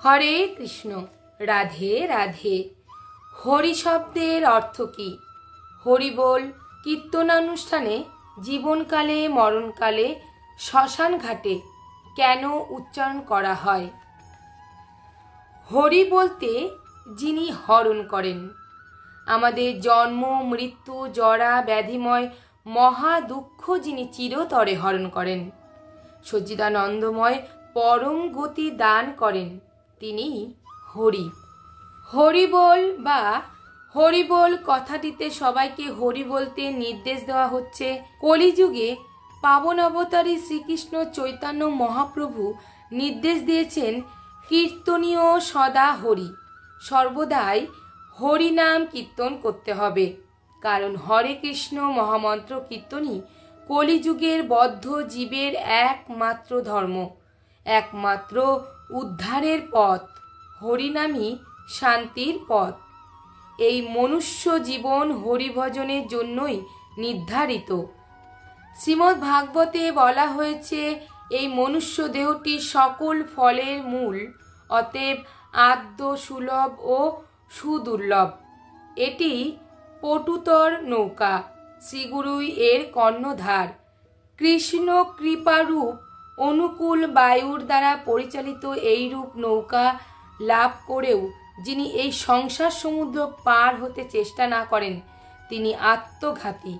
হরে কৃষ্ণ। রাধে রাধে। হরি শব্দের অর্থ কি? হরি বল কীর্তনানুষ্ঠানে জীবনকালে মরণকালে শ্মশান ঘাটে কেন উচ্চারণ করা হয়? হরি বলতে যিনি হরণ করেন, আমাদের জন্ম মৃত্যু জরা ব্যাধিময় মহা দুঃখ যিনি চিরতরে হরণ করেন, সচ্চিদানন্দময় পরম গতি দান করেন, তিনি হরি। হরিবোল বা হরিবোল কথাটিতে সবাইকে হরি বলতে নির্দেশ দেওয়া হচ্ছে। কলিযুগে পাবন অবতারী শ্রীকৃষ্ণ চৈতন্য মহাপ্রভু নির্দেশ দিয়েছেন কীর্তনীয় সদা হরি, সর্বদাই হরি নাম কীর্তন করতে হবে। কারণ হরে কৃষ্ণ মহামন্ত্র কীর্তনই কলিযুগের বদ্ধ জীবের একমাত্র ধর্ম, একমাত্র উদ্ধারের পথ। হরিনামই শান্তির পথ। এই মনুষ্য জীবন হরিভজনের জন্যই নির্ধারিত। শ্রীমদ্ ভাগবতে বলা হয়েছে এই মনুষ্য দেহটি সকল ফলের মূল, অতএব আদ্য সুলভ ও সুদুর্লভ। এটি পটুতর নৌকা, শ্রীগুরুই এর কর্ণধার। কৃষ্ণ কৃপারূপ অনুকূল বায়ুর দ্বারা পরিচালিত এই রূপ নৌকা লাভ করেও যিনি এই সংসার সমুদ্র পার হতে চেষ্টা না করেন, তিনি আত্মঘাতী।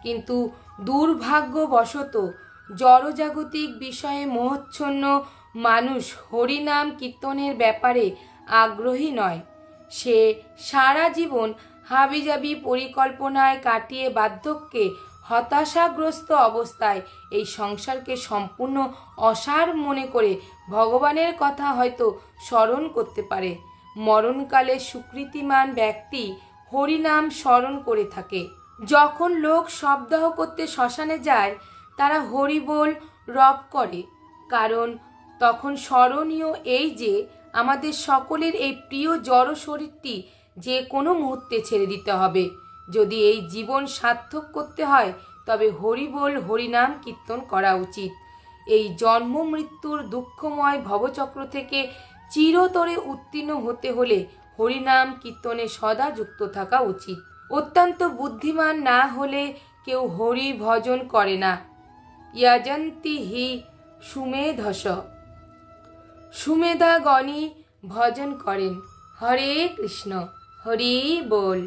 কিন্তু দুর্ভাগ্যবশত জড়জাগতিক বিষয়ে মোহচ্ছন্ন মানুষ হরিনাম কীর্তনের ব্যাপারে আগ্রহী নয়। সে সারা জীবন হাবিজাবি পরিকল্পনায় কাটিয়ে বার্ধক্যে হতাশাগ্রস্ত অবস্থায় এই সংসারকে সম্পূর্ণ অসার মনে করে ভগবানের কথা হয়তো স্মরণ করতে পারে। মরণকালে সুকৃতিমান ব্যক্তি হরিনাম স্মরণ করে থাকে। যখন লোক শবদাহ করতে শ্মশানে যায়, তারা হরিবোল রব করে, কারণ তখন স্মরণীয় এই যে আমাদের সকলের এই প্রিয় জড় শরীরটি যে কোনো মুহূর্তে ছেড়ে দিতে হবে। যদি এই জীবন সার্থক করতে হয় তবে হরিবোল হরিনাম কীর্তন করা উচিত। এই জন্ম মৃত্যুর দুঃখময় ভবচক্র থেকে চিরতরে উত্তীর্ণ হতে হলে হরিনাম কীর্তনে সদা যুক্ত থাকা উচিত। অত্যন্ত বুদ্ধিমান না হলে কেউ হরি ভজন করে না। ইয়াজন্তি হি সুমেধস, সুমেধাগণই ভজন করেন। হরে কৃষ্ণ। হরি বল।